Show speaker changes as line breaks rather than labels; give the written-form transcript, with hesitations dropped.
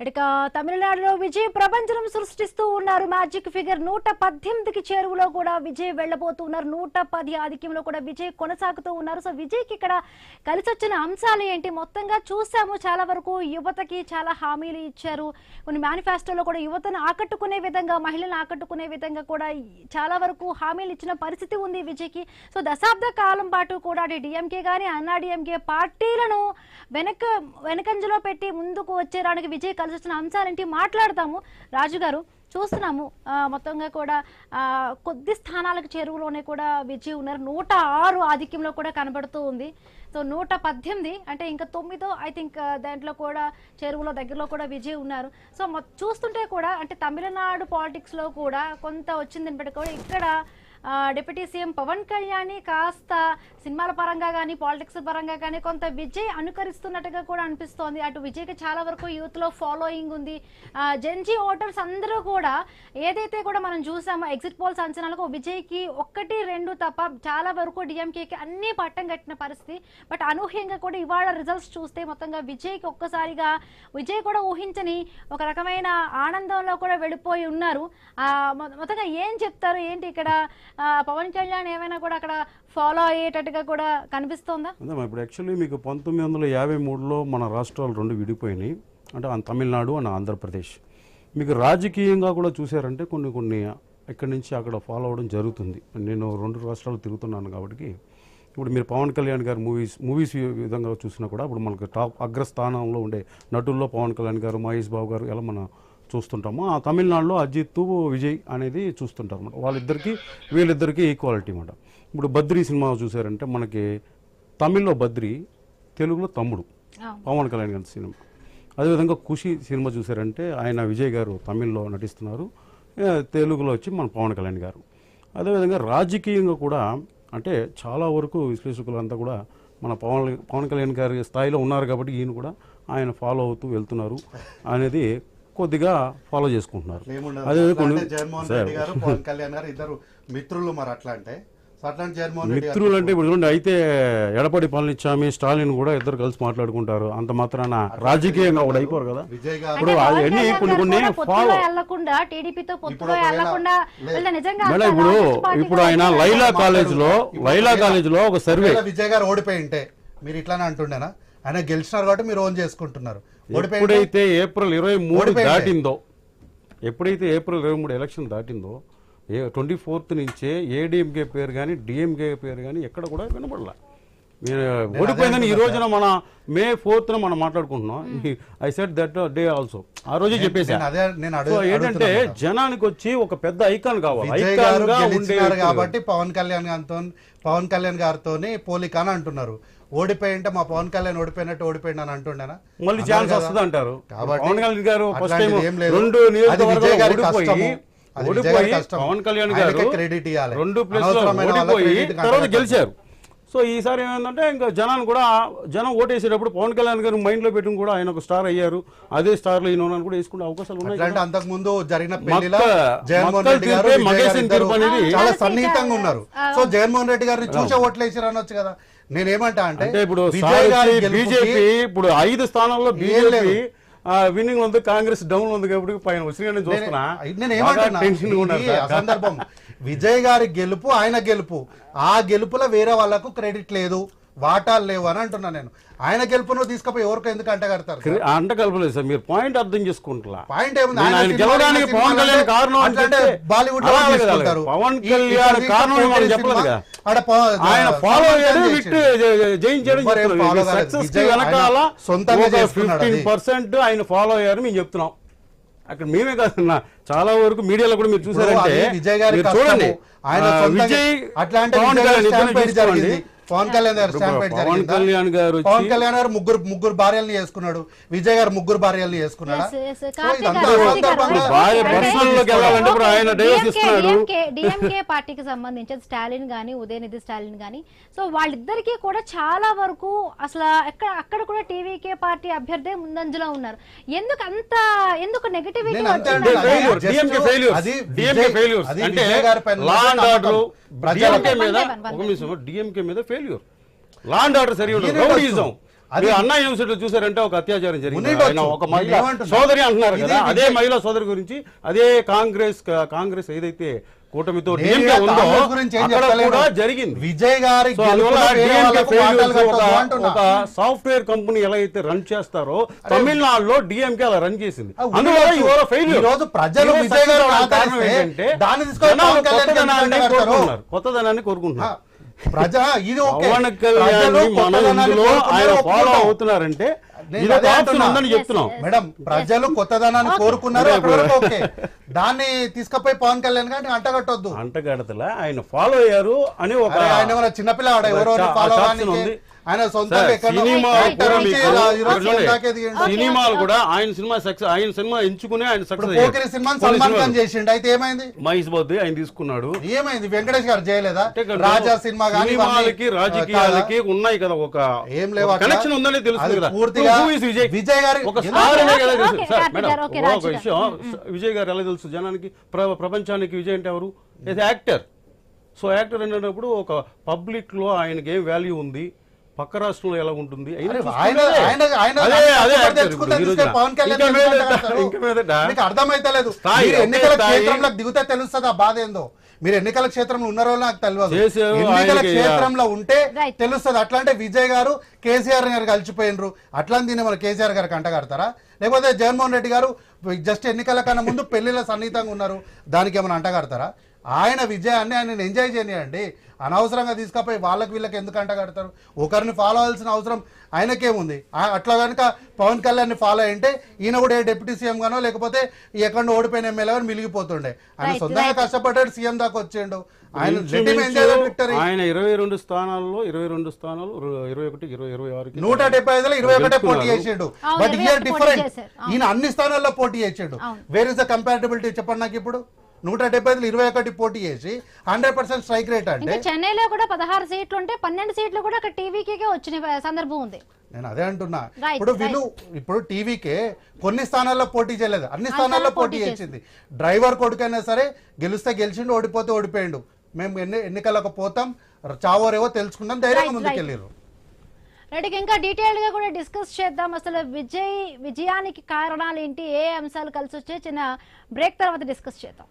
ఇక తమిళనాడులో విజయ్ ప్రపంచం సృష్టిస్తూ ఉన్నారు. మ్యాజిక్ ఫిగర్ 118కి చేరువలో కూడా విజయ్ వెళ్లబోతున్నారు. 110 ఆధిక్యంలో కూడా విజయ్ కొనసాగుతూ ఉన్నారు. సో విజయ్కి ఇక్కడ కలిసి వచ్చిన అంశాలు ఏంటి మొత్తంగా చూసాము. చాలా వరకు యువతకి చాలా హామీలు ఇచ్చారు. కొన్ని మేనిఫెస్టోలో కూడా యువతను ఆకట్టుకునే విధంగా, మహిళలను ఆకట్టుకునే విధంగా కూడా చాలా వరకు హామీలు ఇచ్చిన పరిస్థితి ఉంది విజయ్కి. సో దశాబ్ద కాలం పాటు కూడా డిఎంకే కానీ అన్నా డిఎంకే పార్టీలను వెనకంజలో పెట్టి ముందుకు వచ్చేరానికి విజయ్ కలిసి వచ్చిన అంశాలేంటి మాట్లాడతాము. రాజు గారు, చూస్తున్నాము మొత్తంగా కూడా కొద్ది స్థానాలకు చేరువలోనే కూడా విజయ్ ఉన్నారు. 106 ఆధిక్యంలో కూడా కనబడుతూ ఉంది. సో 118 అంటే ఇంకా 9 ఐ థింక్ దాంట్లో కూడా చెరువులో దగ్గరలో కూడా విజయ్ ఉన్నారు. సో చూస్తుంటే కూడా అంటే తమిళనాడు పాలిటిక్స్ లో కూడా కొంత వచ్చిందని బట్టి కూడా ఇక్కడ డిప్యూటీ సీఎం పవన్ కళ్యాణ్ కాస్త సినిమాల పరంగా కానీ పాలిటిక్స్ పరంగా కానీ కొంత విజయ్ అనుకరిస్తున్నట్టుగా కూడా అనిపిస్తోంది. అటు విజయ్కి చాలా వరకు యూత్ లో ఫాలోయింగ్ ఉంది. జెన్జీ ఓటర్స్ అందరూ కూడా ఏదైతే కూడా మనం చూసామో ఎగ్జిట్ పోల్స్ అంచనాలకు విజయ్కి 1-2 తప్ప చాలా వరకు డిఎంకేకి అన్ని పట్టం కట్టిన పరిస్థితి. బట్ అనూహ్యంగా కూడా ఇవాళ రిజల్ట్స్ చూస్తే మొత్తంగా విజయ్కి ఒక్కసారిగా విజయ్ కూడా ఊహించని ఒక రకమైన ఆనందంలో కూడా వెళ్ళిపోయి ఉన్నారు. మొత్తంగా ఏం చెప్తారు, ఏంటి ఇక్కడ పవన్ కళ్యాణ్ ఏమైనా కూడా అక్కడ ఫాలో అయ్యేటట్టుగా కూడా కనిపిస్తోందా?
ఇప్పుడు యాక్చువల్లీ మీకు 1953లో మన రాష్ట్రాలు 2 విడిపోయినాయి. అంటే తమిళనాడు అండ్ ఆంధ్రప్రదేశ్. మీకు రాజకీయంగా కూడా చూసారంటే కొన్ని ఇక్కడి నుంచి అక్కడ ఫాలో అవ్వడం జరుగుతుంది. నేను 2 రాష్ట్రాలు తిరుగుతున్నాను కాబట్టి ఇప్పుడు మీరు పవన్ కళ్యాణ్ గారు మూవీస్ విధంగా చూసినా కూడా ఇప్పుడు మనకు టాప్ అగ్రస్థానంలో ఉండే నటుల్లో పవన్ కళ్యాణ్ గారు, మహేష్ బాబు గారు ఎలా మనం చూస్తుంటాము. ఆ తమిళనాడులో అజిత్, విజయ్ అనేది చూస్తుంటారు అన్నమాట. వాళ్ళిద్దరికి వీళ్ళిద్దరికీ ఈక్వాలిటీ అన్నమాట. ఇప్పుడు బద్రీ సినిమా చూసారంటే మనకి తమిళ్లో బద్రీ, తెలుగులో తమ్ముడు పవన్ కళ్యాణ్ గారి సినిమా. అదేవిధంగా ఖుషి సినిమా చూసారంటే ఆయన విజయ్ గారు తమిళ్లో నటిస్తున్నారు, తెలుగులో వచ్చి మన పవన్ కళ్యాణ్ గారు. అదేవిధంగా రాజకీయంగా కూడా అంటే చాలా వరకు విశ్లేషకులంతా కూడా మన పవన్ కళ్యాణ్ గారి స్థాయిలో ఉన్నారు కాబట్టి ఈయన కూడా ఆయన ఫాలో అవుతూ వెళ్తున్నారు అనేది కొద్దిగా ఫాలో చేసుకుంటున్నారు.
అదే జగన్మోహన్ రెడ్డి గారు, పవన్ కళ్యాణ్ గారు ఇద్దరు మిత్రులు. మరి అట్లా అంటే
మిత్రులు అంటే ఇప్పుడు చూడండి, అయితే ఎడపడి పళనిస్వామి, స్టాలిన్ కూడా ఇద్దరు కలిసి మాట్లాడుకుంటారు. అంత మాత్రాన రాజకీయంగా కూడా అయిపోరు కదా. ఇప్పుడు అవన్నీ కొన్ని ఫాలో ఇప్పుడు ఆయన లైలా కాలేజ్ లో ఒక సర్వే
విజయ్ గారు ఓడిపోయి ఉంటే మీరు ఇట్లానే అంటుండేనా? ఆయన గెలిచినారు కాబట్టి మీరు ఓన్ చేసుకుంటున్నారు.
ఎప్పుడైతే ఏప్రిల్ 23 దాటిందో, ఎప్పుడైతే ఏప్రిల్ 23 ఎలక్షన్ దాటిందో 24th నుంచే ఏడీఎంకే పేరు కానీ డిఎంకే పేరు కానీ ఎక్కడ కూడా వినపడలా. ఓడిపోయిందని ఈ రోజున మన May 4th మనం మాట్లాడుకుంటున్నాం. I said that day also. ఆ రోజే చెప్పేసి ఏంటంటే జనానికి వచ్చి ఒక పెద్ద ఐకాన్ కావాలి. ఐకాన్ గా ఉండేది
కాబట్టి పవన్ కళ్యాణ్ గారితో పోలిక అని అంటున్నారు. ఓడిపోయి అంటే మా పవన్ కళ్యాణ్ ఓడిపోయినట్టు ఓడిపోయింది అని అంటుండేనా?
మళ్ళీ ఛాన్స్ వస్తుంది అంటారు. పవన్ కళ్యాణ్ గారు ఫస్ట్ టైం 2 ఓడిపోయి పవన్ కళ్యాణ్ గారు 2 ప్లేస్లో ఓడిపోయి తర్వాత గెలిచారు. సో ఈసారి ఏమైందంటే ఇంకా జనం ఓటేసేటప్పుడు పవన్ కళ్యాణ్ గారు మైండ్ లో పెట్టుకుని కూడా ఆయన ఒక స్టార్ అయ్యారు. అదే స్టార్ లో ఈయన కూడా వేసుకునే అవకాశాలు ఉన్నాయి.
అంతకు ముందు జరిగిన జగన్మోహన్ రెడ్డి గారు అనేది చాలా సన్నిహితంగా ఉన్నారు. సో జగన్మోహన్ రెడ్డి గారిని చూసే ఓట్లు వేసారు అనొచ్చు కదా. నేనేమంటా అంటే
ఇప్పుడు బీజేపీ ఇప్పుడు 5 స్థానాల్లో బీజేపీ విన్నింగ్ ఉంది, కాంగ్రెస్ డౌన్ ఉంది కాబట్టి పైన వచ్చిన చూస్తున్నా.
సందర్భం విజయ్ గారి గెలుపు, ఆయన గెలుపు, ఆ గెలుపులో వేరే వాళ్ళకు క్రెడిట్ లేదు, వాటాలు లేవు అని అంటున్నా నేను. ఆయన గెలుపును తీసుకుపోయి ఎవరికి ఎందుకు అంటగడతారు?
అంటగలపలేదు సార్, మీరు పాయింట్ అర్థం చేసుకుంటున్నా.
పాయింట్ ఏముంది?
గెలవడానికి పవన్ కళ్యాణ్ కారణం అంటే
బాలీవుడ్
పవన్ కళ్యాణ్ కారణం చెప్పలేదు కదా. ఆయన ఫాలో అయ్యాడు, జయించాడు. వెనకాల సొంతంగా 15% ఆయన ఫాలో అయ్యారు మేము చెప్తున్నాం. అక్కడ మేమే కాదన్నా, చాలా వరకు మీడియాలో కూడా మీరు చూసారంటే
విజయ్ గారి చూడండి, ఆయన విజయ్ అట్లాంటి పవన్ కళ్యాణ్ గారు పవన్ కళ్యాణ్ గారు ముగ్గురు భార్యల్ని చేసుకున్నాడు, విజయ్ గారు 3 భార్యల్ని చేసుకున్నాడు.
డిఎంకే పార్టీకి సంబంధించి స్టాలిన్ గానీ, ఉదయనిధి స్టాలిన్ గానీ, సో వాళ్ళిద్దరికీ కూడా చాలా వరకు అసలు అక్కడ కూడా టీవీకే పార్టీ అభ్యర్థి ముందంజలో ఉన్నారు. ఎందుకు నెగటివిటీ
డిఎంకే మీద ఫెయిల్యూర్. లా అండ్ ఆర్డర్ సరిగా ఉండదు, రౌడీజం. మీరు అన్నా యూనివర్సిటీలో చూసారంటే ఒక అత్యాచారం జరిగింది,
ఉండొచ్చు.
ఆయన ఒక మహిళ
ఏమంటున్నా?
సోదరి అంటున్నారు
ఇదే
కదా, అదే
విజయ్
మహిళా సోదరి గురించి అదే కాంగ్రెస్ ఏదైతే కూటమితో
నేను
DMK ఉందో
కాంగ్రెస్ గురించి ఏం
అక్కడ
చెప్తలేను.
కూడా జరిగింది.
విజయ్ గారి
సో అందువల్ల
గెలుపులో వేరే
DMK
వాళ్ళకు మాటలు
failures
కట్టొద్దు అంటున్నా.
ఒక సాఫ్ట్వేర్ కంపెనీ ఎలా అయితే రన్ చేస్తారో తమిళనాడులో DMK అలా రన్ చేసింది. అందువల్ల
ఉండొచ్చు.
ఇవాళ failure.
ఈ రోజు ప్రజలు
ఇదే
విజయ్ గారిని
సక్సెస్ కారణం
ఆదరిస్తే
ఏంటంటే
దాన్ని తీసుకొని
జనాలు
పవన్ కళ్యాణ్
కొత్తదనాన్ని
ఎందుకు
కోరుకుంటున్నారు, కొత్తదనాన్ని కోరుకుంటున్నారు.
ఇది ఓకే.
పవన్
ప్రజలు
కళ్యాణ్ మనం
కొత్తదనాన్ని
ఇందులో
కోరుకున్నారు,
ఆయన ఫాలో
ఒప్పుకుంటాం.
అవుతున్నారంటే
నేను
ఇది ఒక
అదే
ఆప్షన్
అంటున్నా.
ఉందని చెప్తున్నాం.
మేడం ప్రజలు కొత్తదనాన్ని కోరుకున్నారు, అక్కడ వరకు ఓకే. దాన్ని తీసుకపోయి పవన్ కళ్యాణ్ గారిని అంటగట్టొద్దు.
అంటగడతలా ఆయన ఫాలో అయ్యారు అని ఒక
అరే, ఆయన ఏమైనా చిన్నపిల్లవాడ ఎవరో ఫాలో
ఆప్షన్ ఉంది.
ఆయన సొంతంగా ఎక్కడో
సినిమా
యాక్టర్
కూడా
నుంచి
మీకు
ఈరోజు
చూడండి,
దాకా ఎదిగిండు.
సినిమాలు కూడా ఆయన సినిమా ఎంచుకునే ఆయన
ఇప్పుడు
సక్సెస్
పోకిరి సినిమాని సల్మాన్ ఖాన్ చేసిండు, అయితే ఏమైంది?
మహేష్ బాబు ఆయన తీసుకున్నాడు.
ఏమైంది? వెంకటేష్ గారు చేయలేదా?
అంటే ఇక్కడ
రాజా సినిమా గానీ
సినిమాలకి రాజకీయాలకి ఉన్నాయి కదా, ఒక
ఏం లేవు అట్లా.
కనెక్షన్ ఉందని తెలుస్తుంది
అది
కదా.
పూర్తిగా
Who is విజయ్?
విజయ్ గారి
ఒక స్టార్ అనే కదా తెలుసు.
ఓకే,
సార్,
కార్తీక్
మేడం,
గారు, ఓకే,
ఒక
రాజు
విషయం, విజయ్ గారు ఎలా తెలుసు జనానికి, ప్రపంచానికి విజయ్ అంటే ఎవరు? యాక్టర్. సో యాక్టర్ అనేటప్పుడు ఒక పబ్లిక్ లో ఆయనకి ఏం వాల్యూ ఉంది, పక్క రాష్ట్రంలో ఎలా ఉంటుంది,
పవన్ కళ్యాణ్ మీకు అర్థమైతలేదు. మీరు ఎన్నికల క్షేత్రంలో దిగుతే తెలుస్తుంది ఆ బాధ ఏందో. మీరు ఎన్నికల క్షేత్రంలో ఉన్నారో నాకు తెలియదు, ఎన్నికల క్షేత్రంలో ఉంటే తెలుస్తుంది. అట్లా అంటే విజయ్ గారు కేసీఆర్ గారు కలిసిపోయినరు, అట్లా దీన్ని మన కేసీఆర్ గారికి అంటగడతారా? లేకపోతే జగన్మోహన్ రెడ్డి గారు జస్ట్ ఎన్నికల కన్నా ముందు పెళ్లిలో సన్నిహితంగా ఉన్నారు, దానికి ఏమైనా అంటగడతారా? ఆయన విజయాన్ని ఆయన ఎంజాయ్ చేయనియండి. అనవసరంగా తీసుకపోయి వాళ్ళకి వీళ్ళకి ఎందుకు అంటగడతారు? ఒకరిని ఫాలో అవ్వాల్సిన అవసరం ఆయనకేముంది? అట్లా కనుక పవన్ కళ్యాణ్ ఫాలో అయింటే ఈయన కూడా ఏ డిప్యూటీ సీఎం గానో లేకపోతే ఎక్కడో ఓడిపోయిన ఎమ్మెల్యే గానో మిలిగిపోతుండే. ఆయన సొంతంగా కష్టపడ్డాడు, సీఎం దాకా వచ్చేయండు. ఆయన
22 స్థానాల్లో 21, 26
175లో 21 పోటీ చేసాడు. బట్ హియర్ డిఫరెంట్, ఈయన అన్ని స్థానాల్లో పోటీ చేసాడు. వేర్ ఇస్ ద కంపారిటబిలిటీ చెప్పండి నాకు ఇప్పుడు? 175లో 21 పోటీ చేసి 100% స్ట్రైక్ రేట్ అంటే.
చెన్నైలో కూడా 16 సీట్లు ఉంటే 12 సీట్లు కూడా అక్కడ టీవీకే వచ్చిన సందర్భం ఉంది.
నేను అదే అంటున్నా. ఇప్పుడు టీవీకే కొన్ని స్థానాల్లో పోటీ చేయలేదు, అన్ని స్థానాల్లో పోటీ చేసింది. డ్రైవర్ కొడుకైనా సరే గెలిస్తే గెలిచిండు, ఓడిపోతే ఓడిపోయిండు. మేము ఎన్నికలకు పోతాం, చావోరేవో తెలుసుకుందాం, ధైర్యంగా ముందుకెళ్ళారు.
రైట్, ఇంకా డీటెయిల్డ్ గా కూడా డిస్కస్ చేద్దాం. అసలు విజయానికి కారణాలు ఏంటి, ఏ అంశాలు కలిసి వచ్చే చిన్న బ్రేక్ తర్వాత డిస్కస్ చేద్దాం.